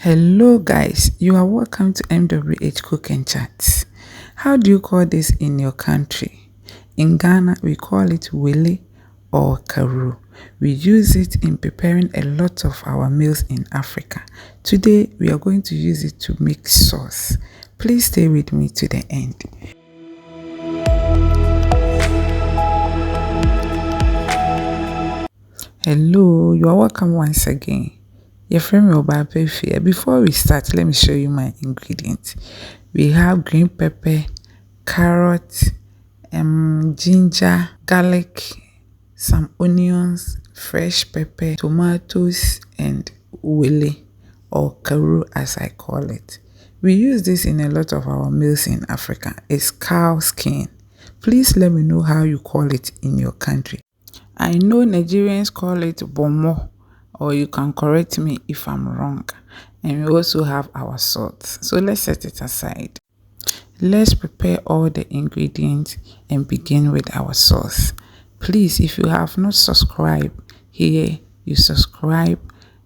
Hello guys, you are welcome to MWH Cook and Chat. How do you call this in your country? In Ghana, we call it Wele or Kawuro. We use it in preparing a lot of our meals in Africa. Today, we are going to use it to make sauce. Please stay with me to the end. Hello, you are welcome once again. Your friend will buy here. Before we start, let me show you my ingredients. We have green pepper, carrot, ginger, garlic, some onions, fresh pepper, tomatoes, and wele or kawuro as I call it. We use this in a lot of our meals in Africa. It's cow skin. Please let me know how you call it in your country. I know Nigerians call it Pkonmo, or you can correct me if I'm wrong. And we also have our salt. So let's set it aside. Let's prepare all the ingredients and begin with our sauce. Please, if you have not subscribed here, you subscribe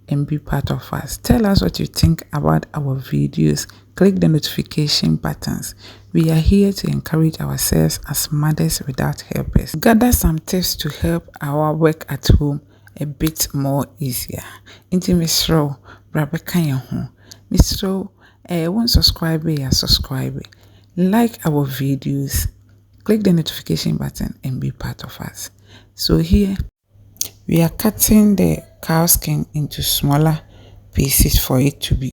and be part of us. Tell us what you think about our videos. Click the notification buttons. We are here to encourage ourselves as mothers without helpers. Gather some tips to help our work at home a bit more easier. Into Misro, Brabeka Yahu. Misro, won't subscribe, subscribe. Like our videos, click the notification button and be part of us. So here, we are cutting the cow skin into smaller pieces for it to be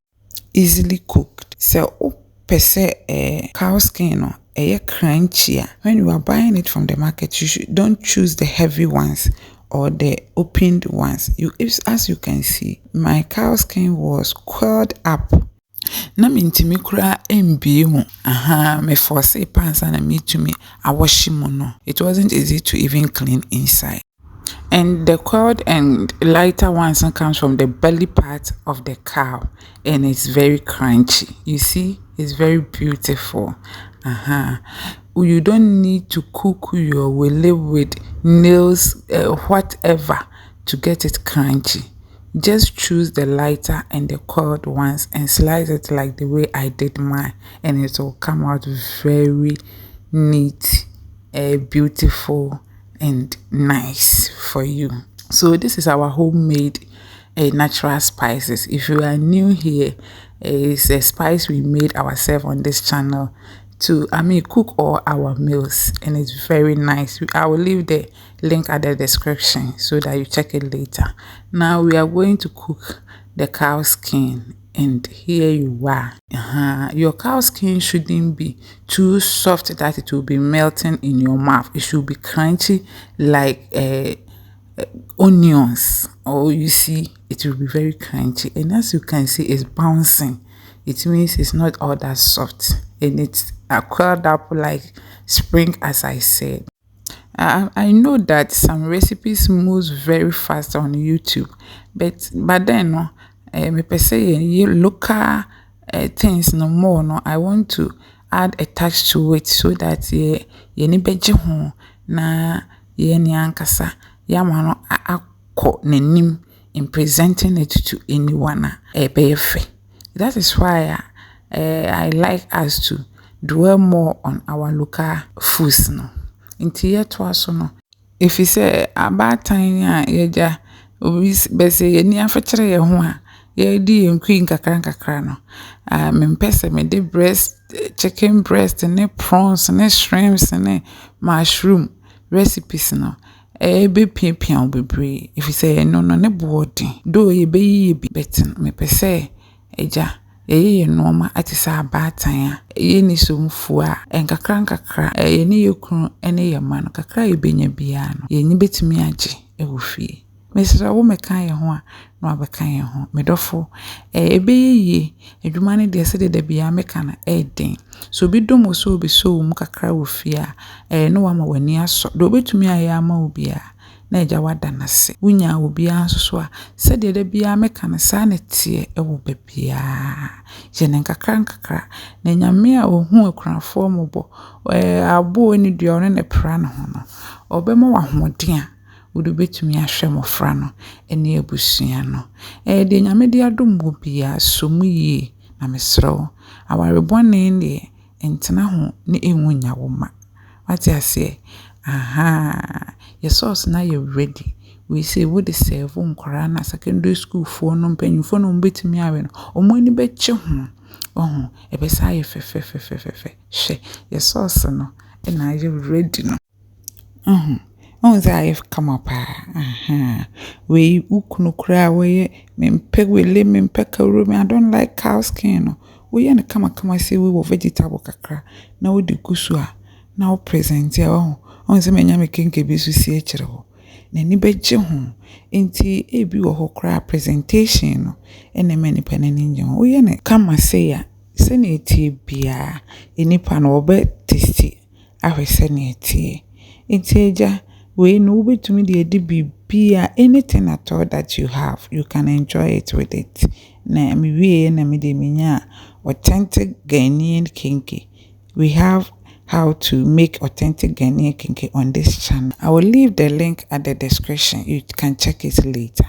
easily cooked. So, cow skin crunchy. When you are buying it from the market, don't choose the heavy ones or the opened ones. As you can see, my cow skin was curled up. Na mintimi kura mbie mu me force pants and me to me awashimo no. It wasn't easy to even clean inside. And the curled and lighter ones comes from the belly part of the cow, and it's very crunchy. You see, it's very beautiful. You don't need to cook your wele with nails, whatever, to get it crunchy. Just choose the lighter and the curled ones and slice it like the way I did mine, and it will come out very neat, beautiful, and nice for you. So this is our homemade natural spices. If you are new here, it's a spice we made ourselves on this channel to cook all our meals, and it's very nice. I will leave the link at the description so that you check it later. Now we are going to cook the cow skin, and here you are. Your cow skin shouldn't be too soft that it will be melting in your mouth. It should be crunchy like onions, or you see, it will be very crunchy, and as you can see, it's bouncing. It means it's not all that soft, and it's curled up like spring, as I said. I know that some recipes move very fast on YouTube, but then no, me per se local things no more. No, I want to add a touch to it so that ye ni beje ho na ye ni ankasa yama no akọ n'anim in presenting it to anyone ebefe. That is why I like us to dwell more on our local foods no. Inti yeto aso no. If you say about time yeja obi bese ye ni afekere ye ho a ye di nkui nkakra no. Mempese me de breast, chicken breast, ne prawns, ne shrimps, ne mushroom recipes no. Be pian bebre. If you say no ne body. Do ye be betin me pese eja ye normal atisa abatan a ye ni somfu a nkakra ye ni yekunu ene ye ma no kakra ye benya bia no ye ni betimi age e wo fie mesra wo mekan ye ho a no abekan ye ho medofo ebe ye adwuma ne de se de bia meka na den so bi domo so bi so mu kakra wo fie a no wa ma wani aso do betumi aye ama obi a na eja wada na se wunya obi anso a se de bia meka na sa na tie e wo bebia je ne nkakra na nyame a ohu akunafo mo bo abo ni duo ne pra no ho no obema wa hoden a would betumi ahwɛ mmɔfra no ne abusua no de nyame de adom wo bia so mu yie na mesrɛ wo awarebɔne ne entena ho ne enwunya wo ma wate ase your source na you ready we say wo de serve nkora na secondary school fo no mpanyimfo no betumi awe no omani beche ho ebesa ye fe your source no na you ready no say come up we ukunu kra we mempe wele mempe Kawuro me I don't like cow skin no we ye na kama say we were vegetable kakra na we de kusu a na we present ya say menya me kenkey bi so si ekire ho na ni beje ho enti ebi wo ho kra presentation no ene mani panani nje ho we ye na kama say ya se na etie bia enipa no obe testi ahwese na etie enti eja we no betumi de edi bibia anything at all that you have you can enjoy it with it na me we na me de minya authentic Ghanaian kenkey. We have how to make authentic Ghanaian kenkey on this channel. I will leave the link at the description. You can check it later.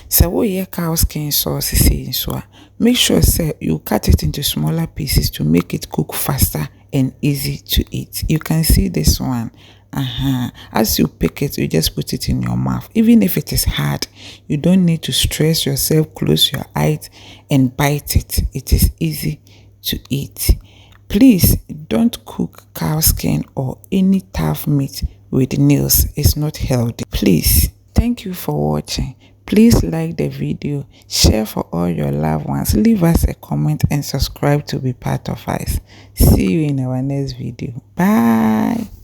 So what your cow skin sauce is so make sure say you cut it into smaller pieces to make it cook faster and easy to eat. You can see this one. As you pick it, you just put it in your mouth. Even if it is hard, you don't need to stress yourself, close your eyes and bite it. It is easy to eat. Please don't cook cow skin or any tough meat with nails. It's not healthy. Please. Thank you for watching. Please like the video, share for all your loved ones, leave us a comment and subscribe to be part of us. See you in our next video. Bye.